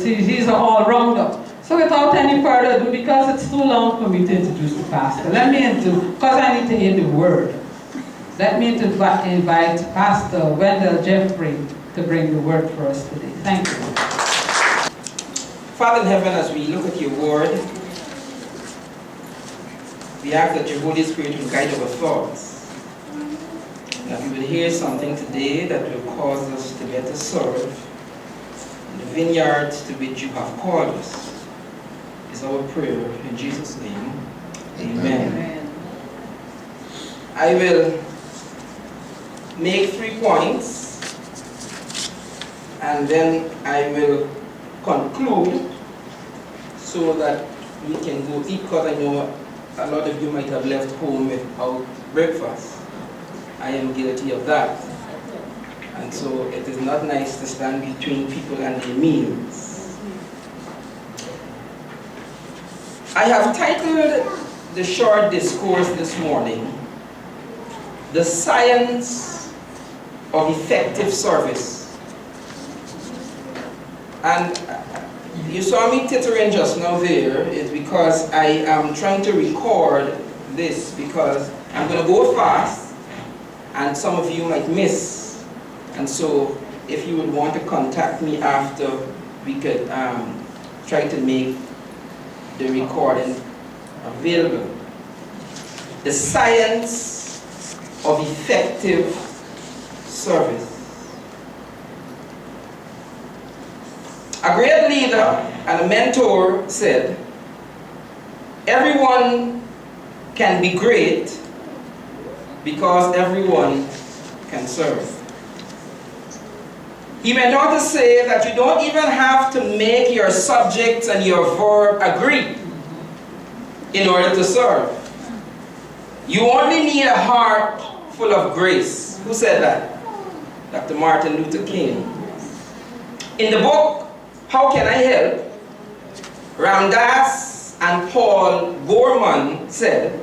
He's an all-rounder. So without any further ado, because it's too long for me to introduce the pastor, because I need to hear the word, let me invite Pastor Wendell Jeffrey to bring the word for us today. Thank you. Father in heaven, as we look at your word, we ask that your Holy Spirit will guide our thoughts. That we will hear something today that will cause us to better serve the vineyard to which you have called us. Is our prayer in Jesus' name. Amen. Amen. I will make 3 points and then I will conclude so that we can go eat, because I know a lot of you might have left home without breakfast. I am guilty of that. And so it is not nice to stand between people and their meals. I have titled the short discourse this morning, The Science of Effective Service. And you saw me tittering just now there. It's because I am trying to record this because I'm going to go fast and some of you might miss. And so if you would want to contact me after, we could try to make the recording available. The science of effective service. A great leader and a mentor said, everyone can be great because everyone can serve. He went on to say that you don't even have to make your subject and your verb agree in order to serve. You only need a heart full of grace. Who said that? Dr. Martin Luther King. In the book, How Can I Help? Ramdas and Paul Gorman said,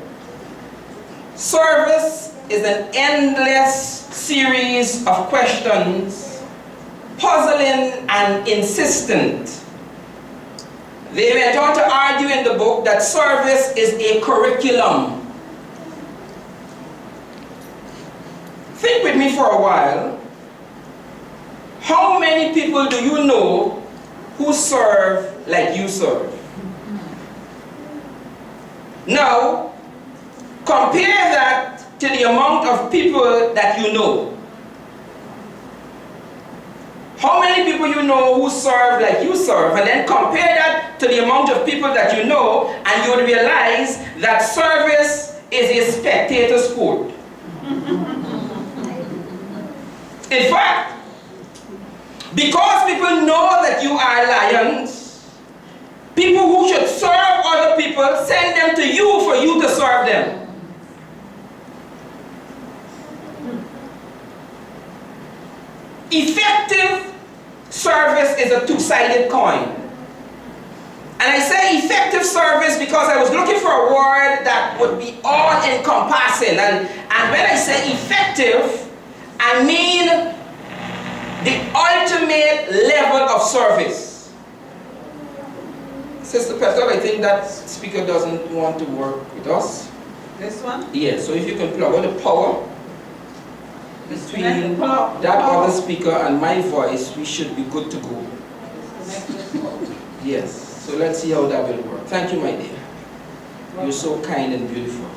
service is an endless series of questions, puzzling and insistent. They went on to argue in the book that service is a curriculum. Think with me for a while. How many people do you know who serve like you serve? Now, compare that to the amount of people that you know. How many people you know who serve like you serve, and then compare that to the amount of people that you know, and you would realize that service is a spectator sport. In fact, because people know that you are lions, people who should serve other people send them to you for you to serve them. Effective service is a two-sided coin. And I say effective service because I was looking for a word that would be all-encompassing. And when I say effective, I mean the ultimate level of service. Sister Petal, I think that speaker doesn't want to work with us. This one? Yes, so if you can plug on the power between that other speaker and my voice, we should be good to go. Yes, so let's see how that will work. Thank you, my dear. You're so kind and beautiful.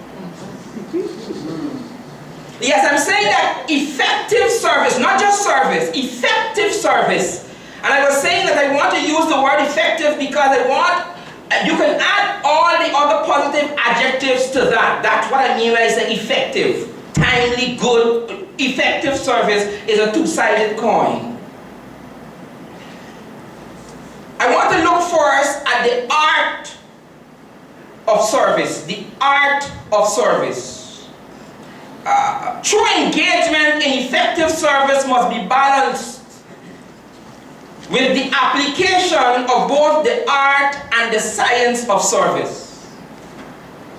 Yes, I'm saying that effective service, not just service, effective service. And I was saying that I want to use the word effective because you can add all the other positive adjectives to that. That's what I mean when I say effective. Timely, good. Effective service is a two-sided coin. I want to look first at the art of service. The art of service. True engagement in effective service must be balanced with the application of both the art and the science of service.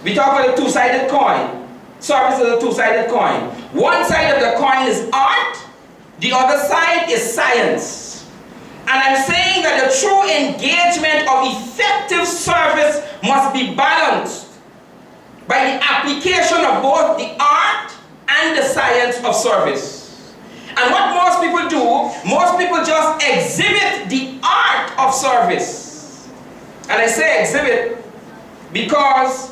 We talk about a two-sided coin. Service is a two-sided coin. One side of the coin is art, the other side is science. And I'm saying that the true engagement of effective service must be balanced by the application of both the art and the science of service. And what most people do, most people just exhibit the art of service. And I say exhibit because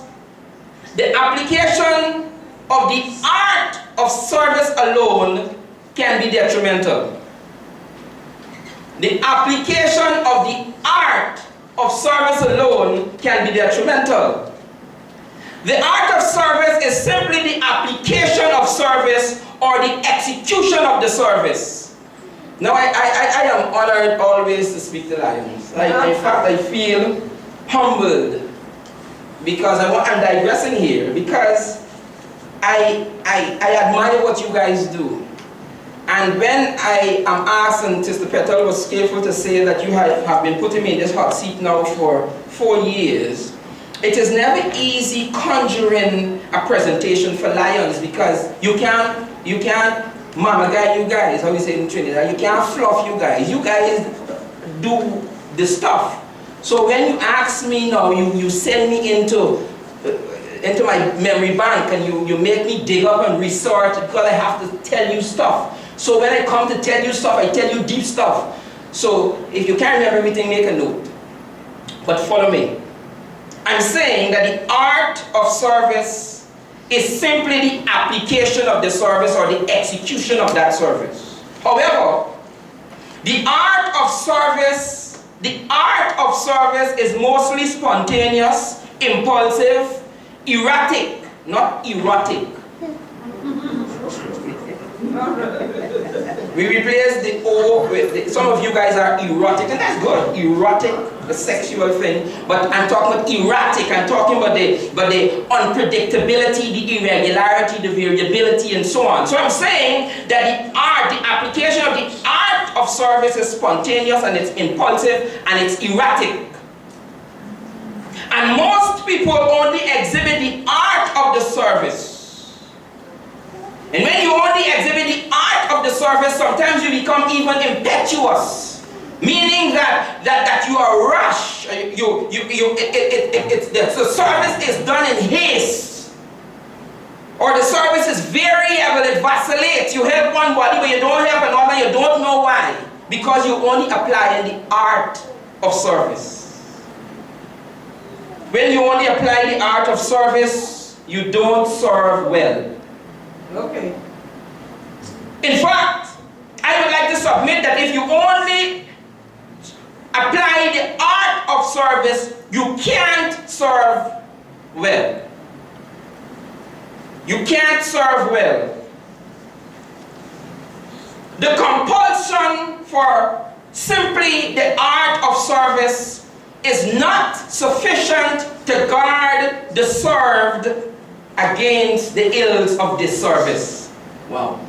the application of the art of service alone can be detrimental. The application of the art of service alone can be detrimental. The art of service is simply the application of service or the execution of the service. Now, I am honored always to speak to Lions. In fact, I feel humbled because I'm digressing here because I admire what you guys do. And when I am asked, and Sister Petal was careful to say that you have been putting me in this hot seat now for 4 years, it is never easy conjuring a presentation for Lions because you can't mama guy you guys, how we say in Trinidad, you can't fluff you guys. You guys do the stuff. So when you ask me now, you send me into my memory bank and you make me dig up and research because I have to tell you stuff. So when I come to tell you stuff, I tell you deep stuff. So if you can't remember everything, make a note. But follow me. I'm saying that the art of service is simply the application of the service or the execution of that service. However, the art of service is mostly spontaneous, impulsive, erratic, not erotic. We replace the O with some of you guys are erotic, and that's good. Erotic, the sexual thing. But I'm talking about erratic. I'm talking about the unpredictability, the irregularity, the variability, and so on. So I'm saying that the application of the art of service is spontaneous and it's impulsive and it's erratic. And most people only exhibit the art of the service. And when you only exhibit the art of the service, sometimes you become even impetuous, meaning that you are rushed. The service is done in haste, or the service is variable. It vacillates. You help one body, but you don't help another. You don't know why, because you only apply in the art of service. When you only apply the art of service, you don't serve well. Okay. In fact, I would like to submit that if you only apply the art of service, you can't serve well. You can't serve well. The compulsion for simply the art of service is not sufficient to guard the served against the ills of disservice. Wow.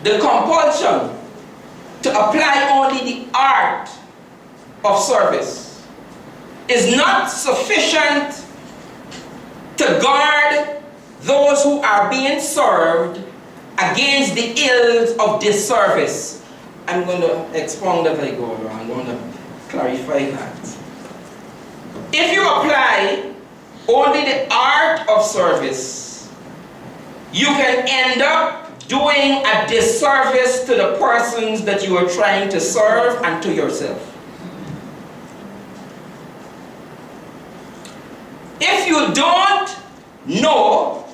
The compulsion to apply only the art of service is not sufficient to guard those who are being served against the ills of disservice. I'm going to expound as I go along. I'm going to clarify that. If you apply only the art of service, you can end up doing a disservice to the persons that you are trying to serve and to yourself. If you don't know,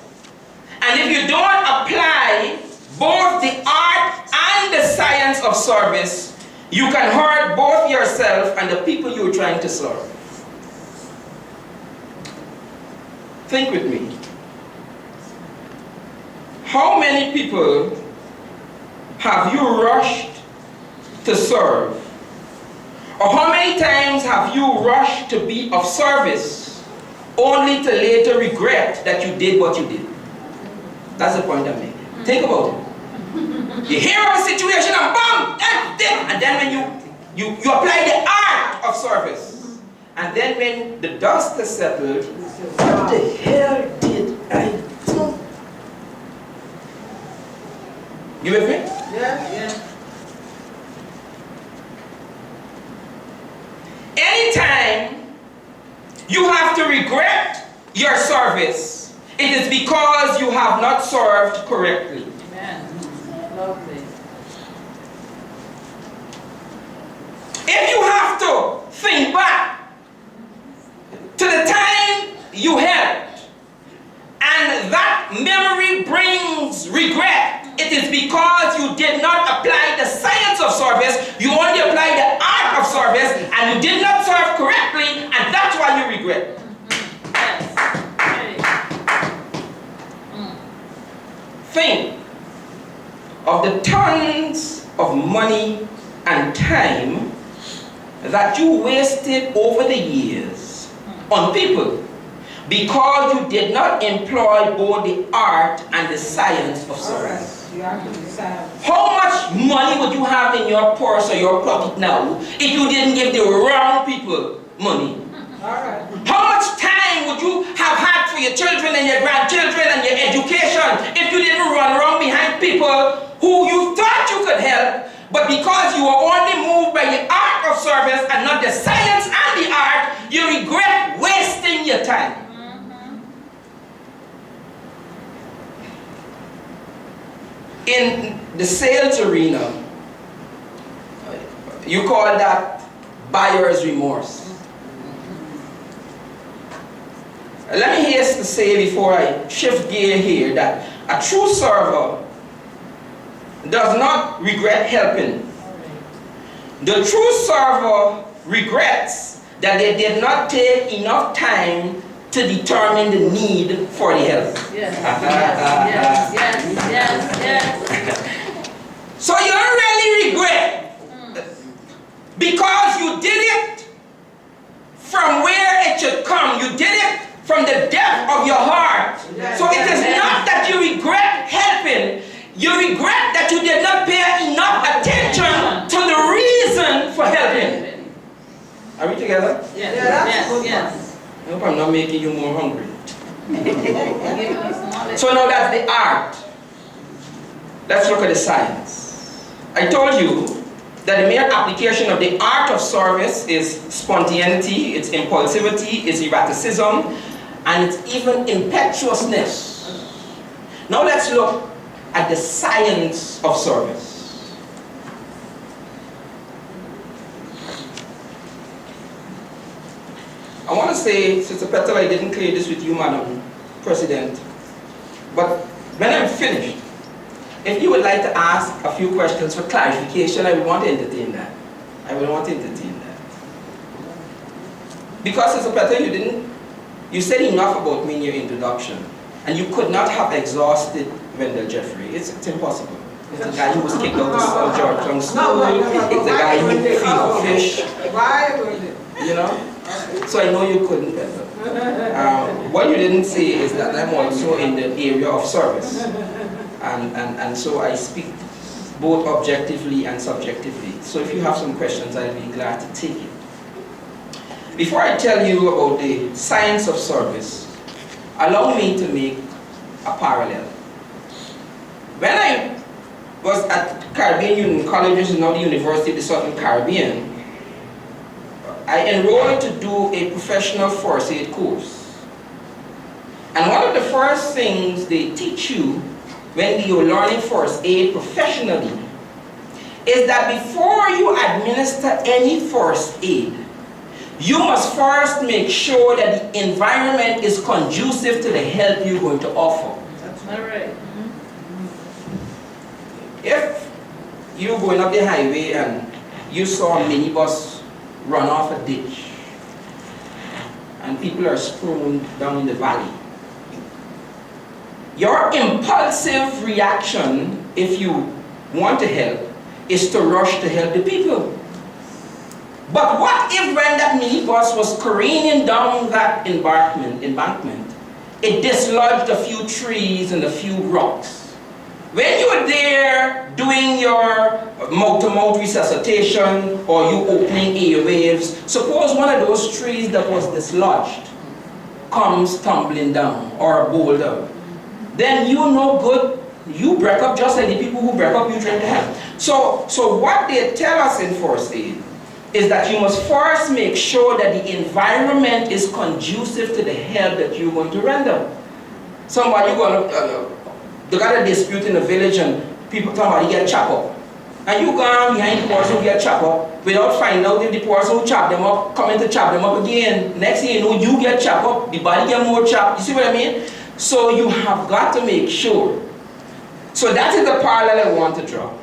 and if you don't apply both the art and the science of service, you can hurt both yourself and the people you're trying to serve. Think with me. How many people have you rushed to serve? Or how many times have you rushed to be of service only to later regret that you did what you did? That's the point I'm making. Think about it. You hear of a situation and bam, and then when you apply the art of service, and then when the dust has settled, what the hell did I do? You with me? Yeah. you have to regret your service, it is because you have not served correctly. Amen. Lovely. If you have to think back to the time you helped, and that memory brings regret, it is because you did not apply the science of service, you only applied the art of service, and you did not serve correctly, and that's why you regret. Think of the tons of money and time that you wasted over the years on people because you did not employ both the art and the science of service. You have to decide. How much money would you have in your purse or your pocket now if you didn't give the wrong people money? Alright. How much time would you have had for your children and your grandchildren and your education if you didn't run around behind people who you thought you could help, but because you were only moved by the art of service and not the science and the art, you regret wasting your time? In the sales arena, you call that buyer's remorse. Let me hasten to say before I shift gear here that a true server does not regret helping. The true server regrets that they did not take enough time to determine the need for the help. Yes, yes, yes, yes, yes. So you don't really regret because you did it from where it should come. You did it from the depth of your heart. So it is not that you regret helping. You regret that you did not pay enough attention to the reason for helping. Are we together? Yes, yes, yes. I hope I'm not making you more hungry. So now that's the art. Let's look at the science. I told you that the mere application of the art of service is spontaneity, it's impulsivity, it's erraticism, and it's even impetuousness. Now let's look at the science of service. I want to say, Sister Petal, I didn't clear this with you, Madam President, but when I'm finished, if you would like to ask a few questions for clarification, I would want to entertain that. I would want to entertain that. Because, Sister Petal, you said enough about me in your introduction, and you could not have exhausted Wendell Jeffrey. It's impossible. It's the guy who was kicked out of Georgetown School. It's the guy who feed for fish. Why was it? You know? So I know you couldn't better. What you didn't say is that I'm also in the area of service. And so I speak both objectively and subjectively. So if you have some questions, I'll be glad to take it. Before I tell you about the science of service, allow me to make a parallel. When I was at Caribbean Union College, which is now the University of the Southern Caribbean, I enrolled to do a professional first aid course. And one of the first things they teach you when you're learning first aid professionally is that before you administer any first aid, you must first make sure that the environment is conducive to the help you're going to offer. That's all right. If you're going up the highway and you saw a minibus run off a ditch and people are strewn down in the valley, your impulsive reaction, if you want to help, is to rush to help the people. But what if when that minibus was careening down that embankment, it dislodged a few trees and a few rocks? When you were there doing your mouth-to-mouth resuscitation or you opening airwaves, suppose one of those trees that was dislodged comes tumbling down, or a boulder, then you no good, you break up just like the people who break up you trying to help. So what they tell us in first aid is that you must first make sure that the environment is conducive to the help that you're going to render. Somebody they got a dispute in the village and people talking about you get chopped up. And you go behind the person who get chopped up without finding out if the person who chopped them up coming to chop them up again. Next thing you know, you get chopped up, the body get more chopped. You see what I mean? So you have got to make sure. So that is the parallel I want to draw.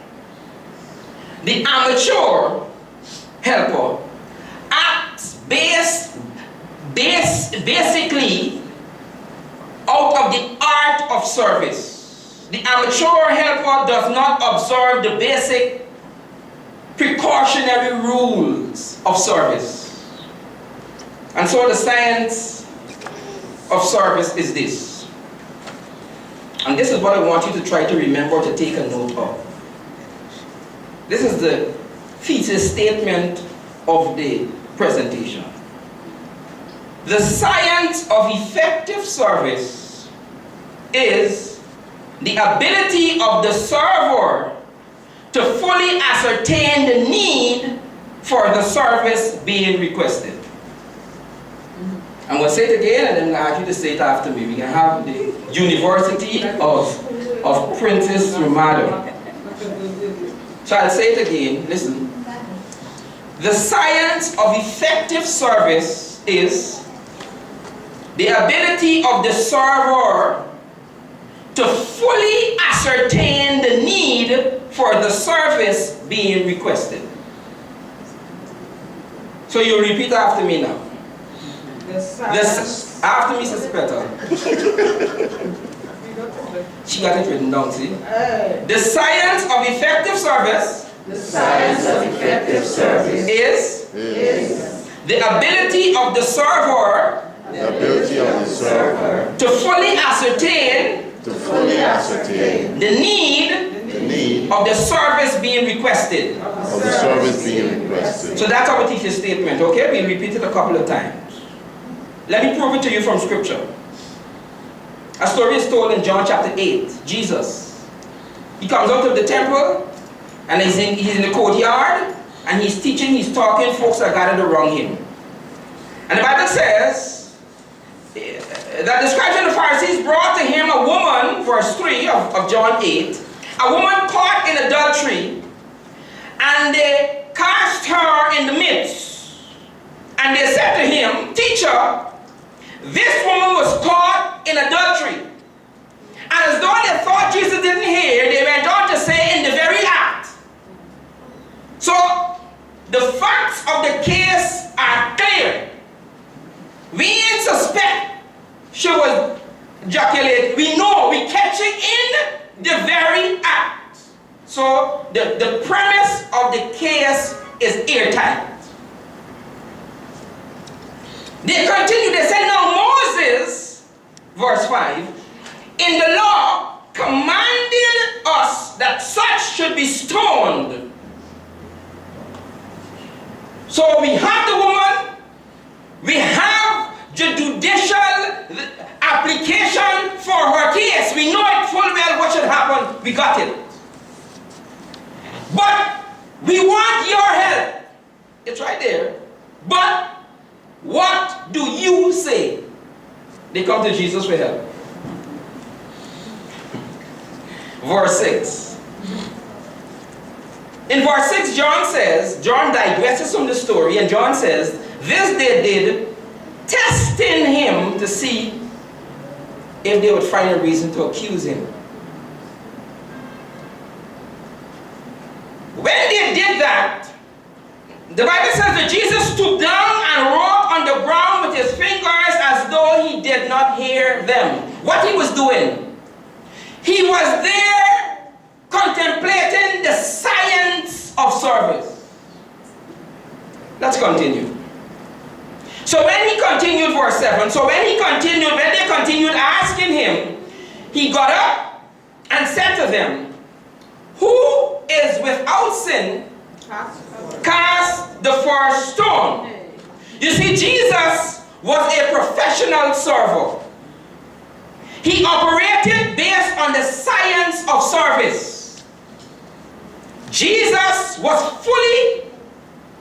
The amateur helper acts basically out of the art of service. The amateur helper does not observe the basic precautionary rules of service. And so the science of service is this. And this is what I want you to try to remember, to take a note of. This is the thesis statement of the presentation. The science of effective service is the ability of the server to fully ascertain the need for the service being requested. I'm going to say it again and then I'll ask you to say it after me. We can have the University of Princess Ramada. So I'll say it again. Listen. The science of effective service is the ability of the server to fully ascertain the need for the service being requested. So you repeat after me now. After me, Sister Petal. She got it written down, see? The science of effective service. The science of effective service is the ability of the server to fully ascertain the need of the service being requested. So that's our thesis statement, okay? We'll repeat it a couple of times. Let me prove it to you from scripture. A story is told in John chapter 8. Jesus, he comes out of the temple and he's in the courtyard and he's teaching, he's talking, folks are gathered around him. And the Bible says that the scribes and the Pharisees brought to him a woman, verse 3 of John 8, a woman caught in adultery, and they cast her in the midst. And they said to him, Teacher, this woman was caught in adultery. And as though they thought Jesus didn't hear, they went on to say, in the very act. So, the facts of the case are clear. We ain't suspect she was ejaculated. We know, we catch it in the very act. So, the premise of the case is airtight. They continue, they say, now Moses, verse 5, in the law commanded us that such should be stoned. So we have the woman, we have the judicial application for her case. We know it full well what should happen. We got it. But we want your help. It's right there. But what do you say? They come to Jesus for help. Verse 6. In verse 6, John digresses from the story, and John says, this they did, testing him to see if they would find a reason to accuse him. When they did that, the Bible says that Jesus stooped down and wrote on the ground with his fingers as though he did not hear them. What he was doing? He was there contemplating the science of service. Let's continue. So when he continued, verse 7, when they continued asking him, he got up and said to them, who is without sin, cast the first stone. You see, Jesus was a professional server. He operated based on the science of service. Jesus was fully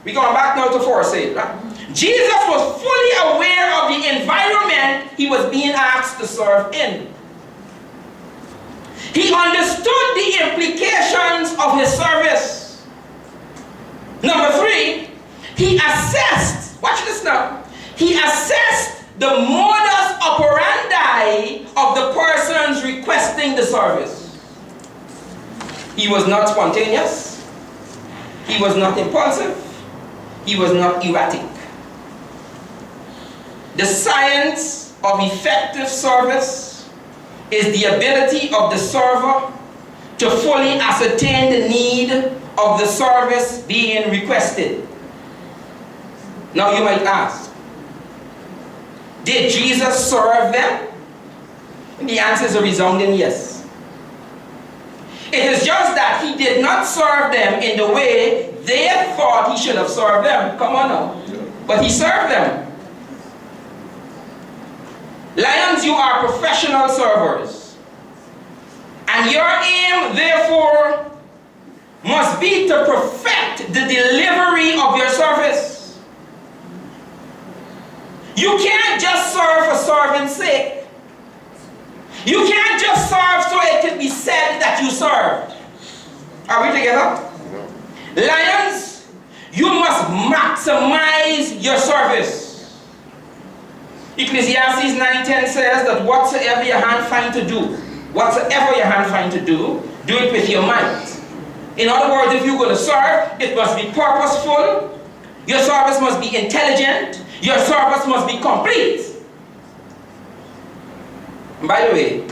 We're going back now to 4, say it, right? Jesus was fully aware of the environment he was being asked to serve in. He understood the implications of his service. Number 3, he assessed, watch this now, he assessed the modus operandi of the persons requesting the service. He was not spontaneous. He was not impulsive. He was not erratic. The science of effective service is the ability of the server to fully ascertain the need of the service being requested. Now you might ask, did Jesus serve them? The answer is a resounding yes. It is just that he did not serve them in the way they thought he should have served them. Come on now. But he served them. Lions, you are professional servers. And your aim, therefore, must be to perfect the delivery of your service. You can't just serve for serving's sake. You can't just serve so it can be said that you served. Are we together? Lions, you must maximize your service. Ecclesiastes 9:10 says that whatsoever your hand find to do, do it with your might. In other words, if you're going to serve, it must be purposeful. Your service must be intelligent. Your service must be complete. And by the way,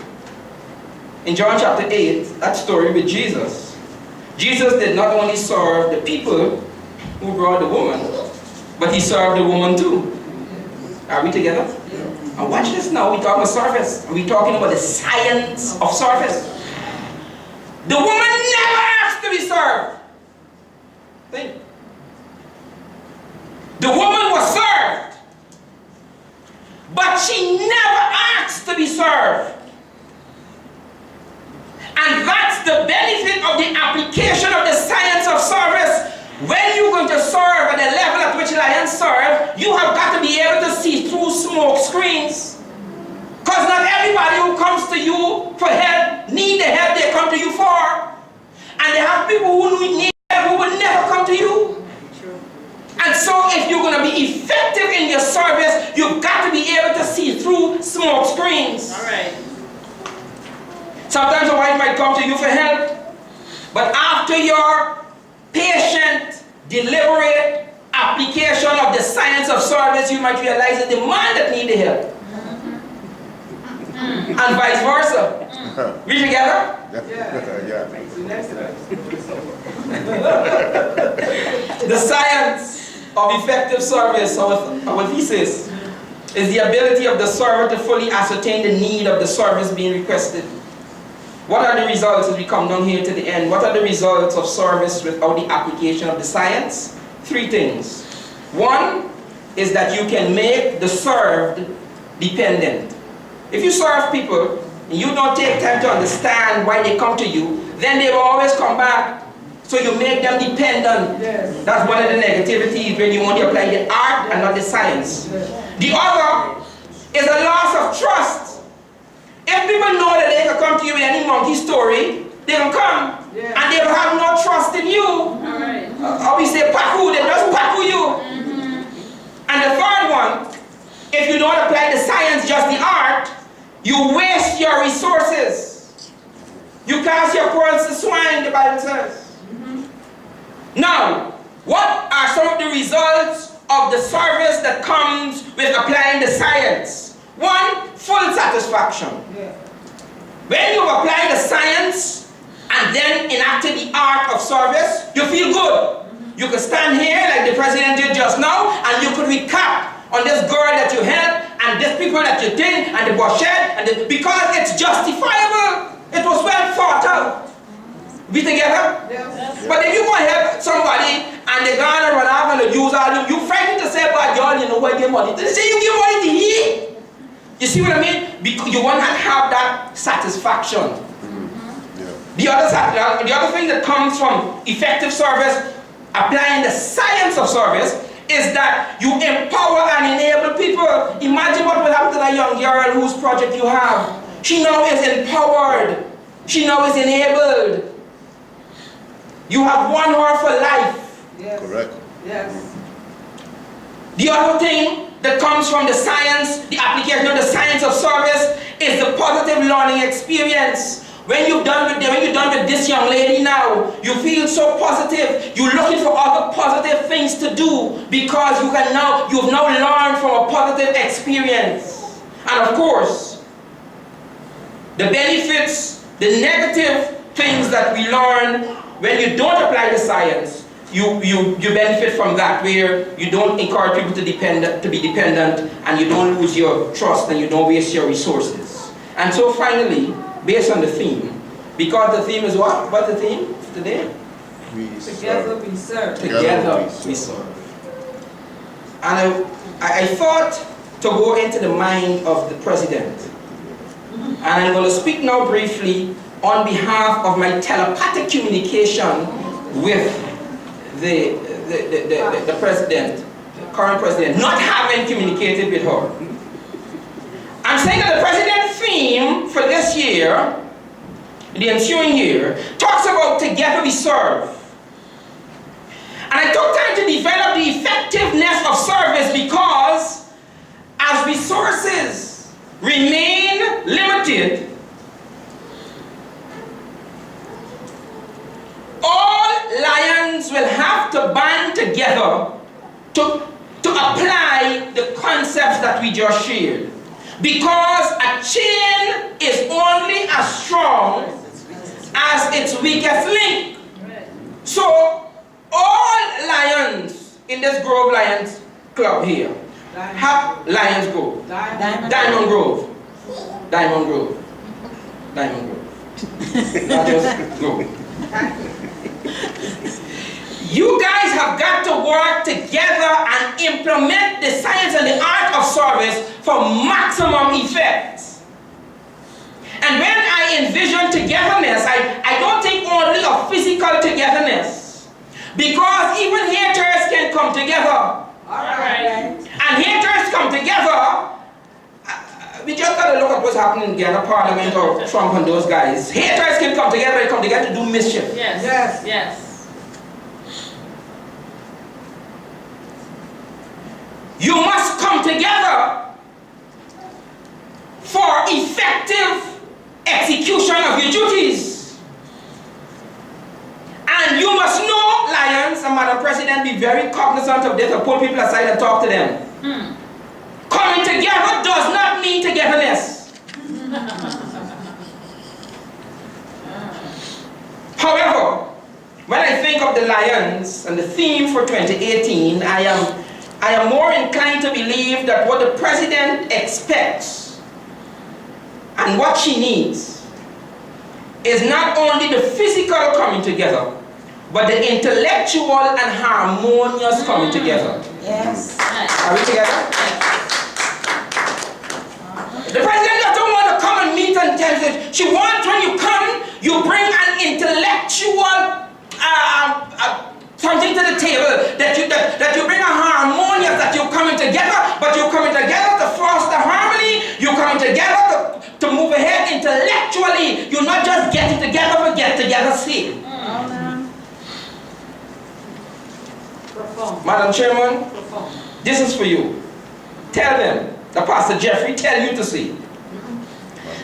in John chapter 8, that story with Jesus, Jesus did not only serve the people who brought the woman, but he served the woman too. Are we together? And watch this now, we're talking about service. We're talking about the science of service. The woman never asked to be served. Think. The woman was served, but she never asked to be served. And that's the benefit of the application of the science of service. When you're going to serve at the level at which lions serve, you have got to be able to see through smoke screens. Because not everybody who comes to you for help need the help they come to you for. And they have people who need help who will never come to you. And so if you're going to be effective in your service, you've got to be able to see through smoke screens. All right. Sometimes a wife might come to you for help, but after your patient, deliberate application of the science of service, you might realize that the man that needs the help. And vice versa. We together? Yeah. The science of effective service, our thesis, is the ability of the server to fully ascertain the need of the service being requested. What are the results as we come down here to the end? What are the results of service without the application of the science? 3 things. 1 is that you can make the served dependent. If you serve people and you don't take time to understand why they come to you, then they will always come back. So you make them dependent. Yes. That's one of the negativities when you only apply the art and not the science. The other is a loss of trust. If people know that they can come to you with any monkey story, they will come. Yeah. And they will have no trust in you. All right. Or we say paku, they just paku you. And the third one, if you don't apply the science, just the art, you waste your resources. You cast your pearls to swine, the Bible says. Now, what are some of the results of the service that comes with applying the science? 1, full satisfaction. Yeah. When you apply the science and then enacted the art of service, you feel good. You could stand here like the president did just now, and you could recap on this girl that you helped, and these people that you did, and the Boshed, and because it's justifiable. It was well thought out. We together? Yes. But if you want to help somebody and they're gonna run off and they use all you frightened to say about y'all, you know what, give money. They say you give money to he. You see what I mean? Because you want to have that satisfaction. The other thing that comes from effective service, applying the science of service is that you empower and enable people. Imagine what will happen to that young girl whose project you have. She now is empowered. She now is enabled. You have won her for life. Yes. Correct. Yes. The other thing that comes from the science, the application of the science of service, is the positive learning experience. When you're done with this young lady now, you feel so positive. You're looking for other positive things to do because you've now learned from a positive experience. And of course, the benefits, the negative things that we learn when you don't apply the science, you benefit from that, where you don't encourage people to be dependent, and you don't lose your trust, and you don't waste your resources. And so finally, based on the theme, because the theme is what? What's the theme today? Together we serve. Together we serve. And I thought to go into the mind of the president. And I'm going to speak now briefly on behalf of my telepathic communication with the president, the current president, not having communicated with her. I'm saying that the president's theme for this year, the ensuing year, talks about together we serve. And I took time to develop the effectiveness of service because as resources remain limited, all lions will have to band together to apply the concepts that we just shared. Because a chain is only as strong as its weakest link. So all lions in this Grove Lions Club here have Lions Grove. Diamond Grove. Diamond Grove. Diamond Grove. Not just Grove. You guys have got to work together and implement the science and the art of service for maximum effect. And when I envision togetherness, I don't think only of physical togetherness. Because even haters can come together. Alright. And haters come together. We just got to look at what's happening in Ghana Parliament or Trump and those guys. Haters can come together, they come together to do mischief. Yes. Yes. Yes. You must come together for effective execution of your duties. And you must know, Lions, and Madam President, be very cognizant of this and pull people aside and talk to them. Coming together does not mean togetherness. However, when I think of the Lions and the theme for 2018, I am more inclined to believe that what the president expects and what she needs is not only the physical coming together, but the intellectual and harmonious coming together. Yes. Are we together? The president doesn't want to come and meet and tell you. She wants when you come, you bring an intellectual something to the table, that you bring a harmonious, that you're coming together, but you're coming together to foster harmony, you're coming together to move ahead intellectually. You're not just getting together for get together sake. Madam Chairman, this is for you. Tell them, the Pastor Jeffrey tell you to see,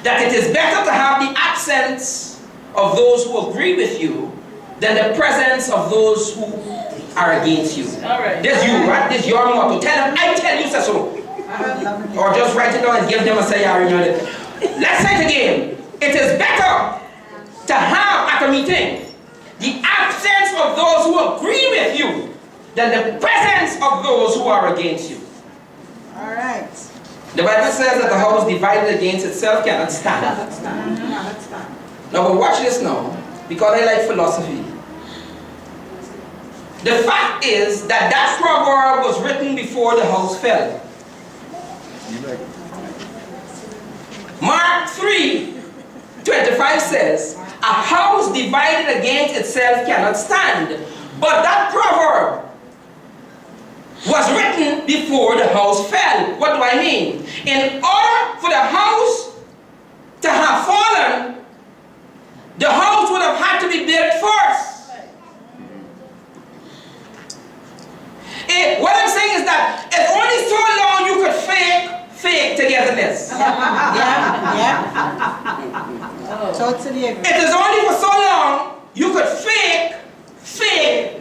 that it is better to have the absence of those who agree with you than the presence of those who are against you. All right. This you, right? This your motto. Tell them, I tell you so. Or just write it down and give them a say, I remember it. Let's say it again. It is better to have at a meeting the absence of those who agree with you than the presence of those who are against you. All right. The Bible says that the house divided against itself cannot stand. Now, but watch this now, because I like philosophy. The fact is that that proverb was written before the house fell. Mark 3:25 says, a house divided against itself cannot stand, But that proverb was written before the house fell. What do I mean? In order for the house to have fallen, the house would have had to be built first. What I'm saying is that it's only so long you could fake togetherness. Totally agree. It is only for so long you could fake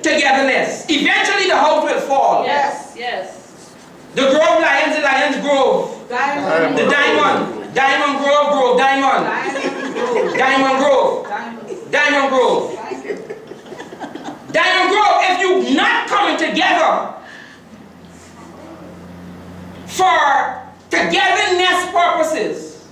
togetherness. Eventually the house will fall. Yes, yes. The Grove Lions, the Lions Grove. Diamond. The Diamond. Diamond Grove, Diamond. Diamond Grove. Diamond Grove. Diamond Grove, if you're not coming together for togetherness purposes,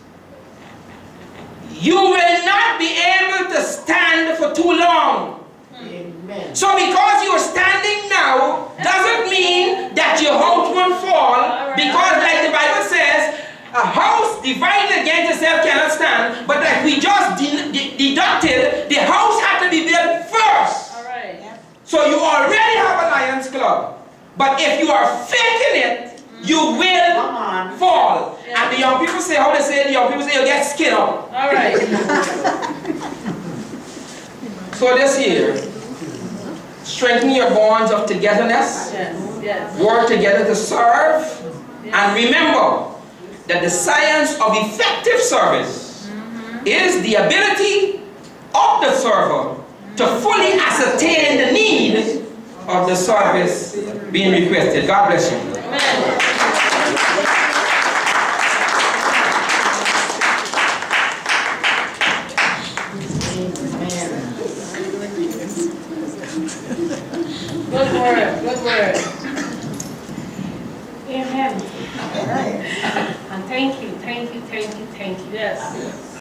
you will not be able to stand for too long. Amen. So because you're standing now, doesn't mean that your house won't fall, because like the Bible says, a house divided against itself cannot stand, but like we just deducted, the house had to be built first. All right. So you already have a Lions Club, but if you are faking it, you will Come on. fall. Yeah. And the young people say, how they say, the young people say, you get skin up. All right. So this year, strengthen your bonds of togetherness, Yes, yes. work together to serve, and remember that the science of effective service is the ability of the server to fully ascertain the need of the service being requested. God bless you. Amen. Good word, good word. Amen. All right. And thank you, thank you, thank you, thank you. Yes.